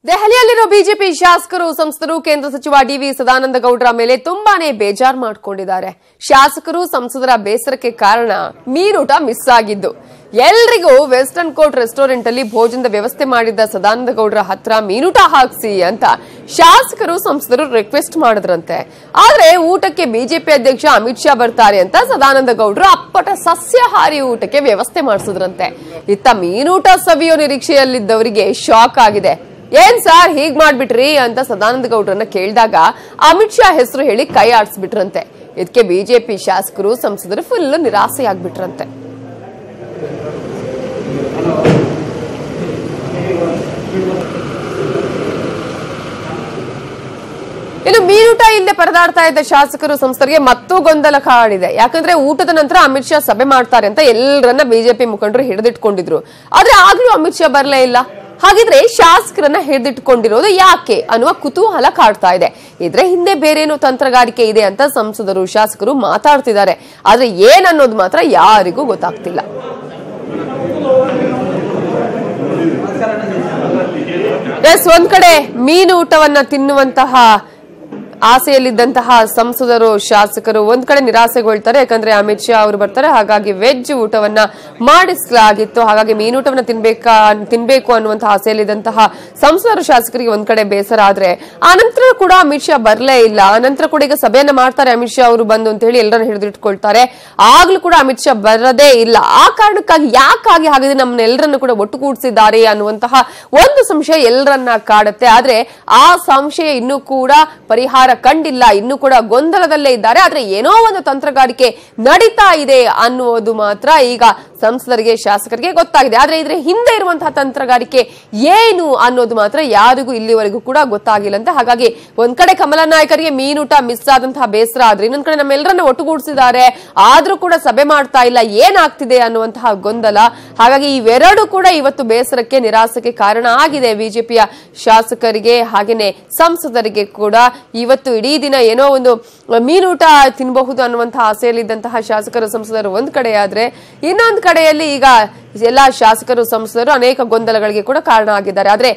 ದೆಹಲಿಯಲ್ಲಿರೋ BJP ಶಾಸಕರು ಸಂಸದರು ಕೇಂದ್ರ ಸಚಿವ ಡಿವಿ ಸದಾನಂದ ಗೌಡ್ರ ಮೇಲೆ ತುಂಬಾನೇ ಬೇಜಾರು ಮಾಡಿಕೊಂಡಿದ್ದಾರೆ. ಶಾಸಕರು ಸಂಸದರ ಬೇಸರಕ್ಕೆ ಕಾರಣ ಮೀನೂಟ ಮಿಸ್ ಆಗಿದ್ದು. ಎಲ್ರಿಗೂ ವೆಸ್ಟರ್ನ್ ಕೋರ್ಟ್ ರೆಸ್ಟೋರೆಂಟ್ ಅಲ್ಲಿ ಭೋಜನದ ವ್ಯವಸ್ಥೆ ಮಾಡಿದ್ದ ಸದಾನಂದ ಗೌಡ್ರ ಹತ್ರ ಮೀನೂಟ ಹಾಕ್ಸಿ ಅಂತ ಶಾಸಕರು ಸಂಸದರು ರಿಕ್ವೆಸ್ಟ್ ಮಾಡಿದ್ರಂತೆ. ಆದ್ರೆ ಊಟಕ್ಕೆ ಬಿಜೆಪಿ ಅಧ್ಯಕ್ಷ ಅಮಿತ್ ಶಾ ಬರ್ತಾರೆ ಅಂತ ಸದಾನಂದ ಗೌಡ್ರು ಅಪ್ಪಟ ಸಸ್ಯಾಹಾರಿ ಊಟಕ್ಕೆ ವ್ಯವಸ್ಥೆ ಮಾಡಿಸಿದ್ರಂತೆ. ಇತ್ತ ಮೀನೂಟ ಸವಿಯೋ ನಿರೀಕ್ಷೆಯಲ್ಲಿದ್ದವರಿಗೆ ಶಾಕ್ ಆಗಿದೆ. ಏನ್ ಸಾರ್ ಹೀಗ್ ಮಾಡ್ಬಿಟ್ರಿ ಅಂತ ಸದಾನಂದ ಗೌಡ್ರನ್ನ ಕೇಳಿದಾಗ ಅಮಿತ್ ಶಾ ಹೆಸರು ಹೇಳಿ ಕೈ ಆಡಿಸ್ಬಿಟ್ರಂತೆ. ಇದಕ್ಕೆ ಬಿಜೆಪಿ ಶಾಸಕರು ಸಂಸದರು ಫುಲ್ ನಿರಾಸೆಯಾಗ್ಬಿಟ್ರಂತೆ. ಇನ್ನು ಮೀನೂಟ ಇಲ್ಲದೆ ಪರದಾಡ್ತಾ ಇದ್ದ ಶಾಸಕರು ಸಂಸದರಿಗೆ ಮತ್ತೂ ಗೊಂದಲ ಕಾಡಿದೆ. ಯಾಕಂದ್ರೆ ಊಟದ ನಂತರ ಅಮಿತ್ ಶಾ ಸಭೆ ಮಾಡ್ತಾರೆ ಅಂತ ಎಲ್ಲರನ್ನ ಬಿಜೆಪಿ ಮುಖಂಡರು ಹಿಡಿದಿಟ್ಕೊಂಡಿದ್ರು. ಆದ್ರೆ ಆಗ್ಲೂ ಅಮಿತ್ ಶಾ ಬರಲೇ ಇಲ್ಲ. ಹಾಗಿದ್ರೆ ಶಾಸಕರನ್ನ ಹಿಡಿದಿಟ್ಕೊಂಡಿರೋದು ಯಾಕೆ ಅನ್ನುವ ಕುತೂಹಲ ಕಾಡ್ತಾ ಇದೆ. ಇದ್ರೆ ಹಿಂದೆ ಬೇರೇನೋ ತಂತ್ರಗಾರಿಕೆ ಇದೆ ಅಂತ ಸಂಸದರು ಶಾಸಕರು ಮಾತಾಡ್ತಿದ್ದಾರೆ. ಆದ್ರೆ ಏನನ್ನೋದು ಮಾತ್ರ ಯಾರಿಗೂ ಗೊತ್ತಾಗ್ತಿಲ್ಲ. ಒಂದ್ ಕಡೆ ಮೀನು ಊಟವನ್ನ ತಿನ್ನುವಂತಹ ಆಸೆಯಲ್ಲಿದ್ದಂತಹ ಸಂಸದರು ಶಾಸಕರು ಒಂದ್ ಕಡೆ ನಿರಾಸೆಗೊಳ್ತಾರೆ. ಯಾಕಂದ್ರೆ ಅಮಿತ್ ಶಾ ಅವರು ಬರ್ತಾರೆ, ಹಾಗಾಗಿ ವೆಜ್ ಊಟವನ್ನ ಮಾಡಿಸಲಾಗಿತ್ತು. ಹಾಗಾಗಿ ಮೀನೂಟವನ್ನ ತಿನ್ಬೇಕು ಅನ್ನುವಂತಹ ಆಸೆಯಲ್ಲಿದ್ದಂತಹ ಸಂಸದರು ಶಾಸಕರಿಗೆ ಒಂದ್ ಕಡೆ ಬೇಸರ. ಆದ್ರೆ ಆನಂತರ ಕೂಡ ಅಮಿತ್ ಶಾ ಬರ್ಲೇ ಇಲ್ಲ. ಆನಂತರ ಕೂಡ ಈಗ ಸಭೆಯನ್ನ ಮಾಡ್ತಾರೆ ಅಮಿತ್ ಶಾ ಅವರು ಬಂದು ಅಂತ ಹೇಳಿ ಎಲ್ಲರನ್ನ ಹಿಡಿದಿಟ್ಕೊಳ್ತಾರೆ. ಆಗ್ಲೂ ಕೂಡ ಅಮಿತ್ ಶಾ ಬರದೇ ಇಲ್ಲ. ಆ ಕಾರಣಕ್ಕಾಗಿ ಯಾಕಾಗಿ ಹಾಗಿದ್ರೆ ನಮ್ಮನ್ನೆಲ್ಲರನ್ನು ಕೂಡ ಒಟ್ಟುಗೂಡಿಸಿದ್ದಾರೆ ಅನ್ನುವಂತಹ ಒಂದು ಸಂಶಯ ಎಲ್ಲರನ್ನ ಕಾಡುತ್ತೆ. ಆದ್ರೆ ಆ ಸಂಶಯ ಇನ್ನೂ ಕೂಡ ಪರಿಹಾರ ಕಂಡಿಲ್ಲ. ಇನ್ನು ಕೂಡ ಗೊಂದಲದಲ್ಲೇ ಇದ್ದಾರೆ. ಆದ್ರೆ ಏನೋ ಒಂದು ತಂತ್ರಗಾರಿಕೆ ನಡೀತಾ ಇದೆ ಅನ್ನುವುದು ಮಾತ್ರ ಈಗ ಸಂಸದರಿಗೆ ಶಾಸಕರಿಗೆ ಗೊತ್ತಾಗಿದೆ. ಆದ್ರೆ ಇದ್ರ ಹಿಂದೆ ಇರುವಂತಹ ತಂತ್ರಗಾರಿಕೆ ಏನು ಅನ್ನೋದು ಮಾತ್ರ ಯಾರಿಗೂ ಇಲ್ಲಿವರೆಗೂ ಕೂಡ ಗೊತ್ತಾಗಿಲ್ಲಂತೆ. ಹಾಗಾಗಿ ಒಂದ್ ಕಡೆ ಕಮಲ ನಾಯಕರಿಗೆ ಮೀನೂಟ ಮಿಸ್ ಆದಂತಹ ಬೇಸರ ಆದ್ರೆ ಇನ್ನೊಂದ್ ಕಡೆ ನಮ್ಮೆಲ್ಲರನ್ನ ಒಟ್ಟುಗೂಡಿಸಿದ್ದಾರೆ, ಆದ್ರೂ ಕೂಡ ಸಭೆ ಮಾಡ್ತಾ ಇಲ್ಲ, ಏನಾಗ್ತಿದೆ ಅನ್ನುವಂತಹ ಗೊಂದಲ. ಹಾಗಾಗಿ ಇವೆರಡು ಕೂಡ ಇವತ್ತು ಬೇಸರಕ್ಕೆ ನಿರಾಸೆಗೆ ಕಾರಣ ಆಗಿದೆ ಬಿಜೆಪಿಯ ಶಾಸಕರಿಗೆ ಹಾಗೇನೆ ಸಂಸದರಿಗೆ ಕೂಡ. ಇವತ್ತು ಇಡೀ ದಿನ ಏನೋ ಒಂದು ಮೀನೂಟ ತಿನ್ನಬಹುದು ಅನ್ನುವಂತಹ ಆಸೆಯಲ್ಲಿದ್ದಂತಹ ಶಾಸಕರು ಸಂಸದರು ಒಂದ್ ಕಡೆ ಆದ್ರೆ ಇನ್ನೊಂದ್ ಕಡೆಯಲ್ಲಿ ಈಗ ಎಲ್ಲಾ ಶಾಸಕರು ಸಂಸದರು ಅನೇಕ ಗೊಂದಲಗಳಿಗೆ ಕೂಡ ಕಾರಣ ಆಗಿದ್ದಾರೆ. ಆದ್ರೆ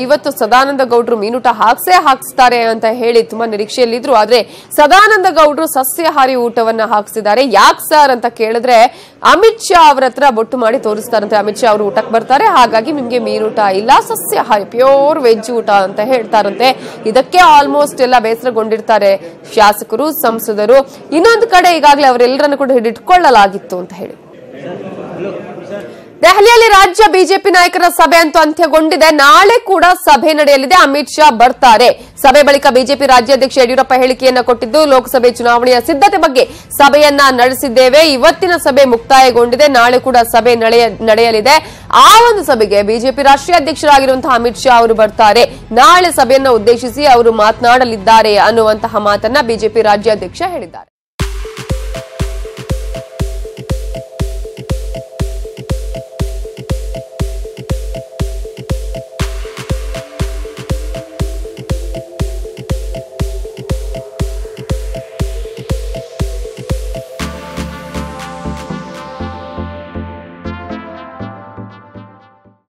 ಇವತ್ತು ಸದಾನಂದ ಗೌಡ್ರು ಮೀನೂಟ ಹಾಕ್ಸ್ತಾರೆ ಅಂತ ಹೇಳಿ ತುಂಬಾ ನಿರೀಕ್ಷೆಯಲ್ಲಿದ್ರು. ಆದ್ರೆ ಸದಾನಂದ ಗೌಡ್ರು ಸಸ್ಯಾಹಾರಿ ಊಟವನ್ನ ಹಾಕ್ಸಿದ್ದಾರೆ. ಯಾಕೆ ಸರ್ ಅಂತ ಕೇಳಿದ್ರೆ ಅಮಿತ್ ಶಾ ಅವರ ಹತ್ರ ಬೊಟ್ಟು ಮಾಡಿ ತೋರಿಸ್ತಾರಂತೆ. ಅಮಿತ್ ಶಾ ಅವರು ಊಟಕ್ಕೆ ಬರ್ತಾರೆ, ಹಾಗಾಗಿ ನಿಮ್ಗೆ ಮೀನೂಟ ಇಲ್ಲ, ಸಸ್ಯಾಹಾರಿ ಪ್ಯೂರ್ ವೆಜ್ ಊಟ ಅಂತ ಹೇಳ್ತಾರಂತೆ. ಇದಕ್ಕೆ ಆಲ್ಮೋಸ್ಟ್ ಎಲ್ಲ ಬೇಸರಗೊಂಡಿರ್ತಾರೆ ಶಾಸಕರು ಸಂಸದರು. ಇನ್ನೊಂದು ಕಡೆ ಈಗಾಗಲೇ ಅವರೆಲ್ಲರನ್ನು ಕೂಡ ಹಿಡಿದುಕೊಳ್ಳಲಾಗಿತ್ತು ಅಂತ ಹೇಳಿ ದೆಹಲಿಯಲ್ಲಿ ರಾಜ್ಯ ಬಿಜೆಪಿ ನಾಯಕರ ಸಭೆ ಅಂತೂ ಅಂತ್ಯಗೊಂಡಿದೆ. ನಾಳೆ ಕೂಡ ಸಭೆ ನಡೆಯಲಿದೆ. ಅಮಿತ್ ಶಾ ಬರ್ತಾರೆ. ಸಭೆ ಬಳಿಕ ಬಿಜೆಪಿ ರಾಜ್ಯಾಧ್ಯಕ್ಷ ಯಡಿಯೂರಪ್ಪ ಹೇಳಿಕೆಯನ್ನ ಕೊಟ್ಟಿದ್ದು, ಲೋಕಸಭೆ ಚುನಾವಣೆಯ ಸಿದ್ಧತೆ ಬಗ್ಗೆ ಸಭೆಯನ್ನ ನಡೆಸಿದ್ದೇವೆ. ಇವತ್ತಿನ ಸಭೆ ಮುಕ್ತಾಯಗೊಂಡಿದೆ. ನಾಳೆ ಕೂಡ ಸಭೆ ನಡೆಯಲಿದೆ. ಆ ಒಂದು ಸಭೆಗೆ ಬಿಜೆಪಿ ರಾಷ್ಟ್ರೀಯ ಅಧ್ಯಕ್ಷರಾಗಿರುವಂತಹ ಅಮಿತ್ ಶಾ ಅವರು ಬರ್ತಾರೆ. ನಾಳೆ ಸಭೆಯನ್ನ ಉದ್ದೇಶಿಸಿ ಅವರು ಮಾತನಾಡಲಿದ್ದಾರೆ ಅನ್ನುವಂತಹ ಮಾತನ್ನ ಬಿಜೆಪಿ ರಾಜ್ಯಾಧ್ಯಕ್ಷ ಹೇಳಿದ್ದಾರೆ.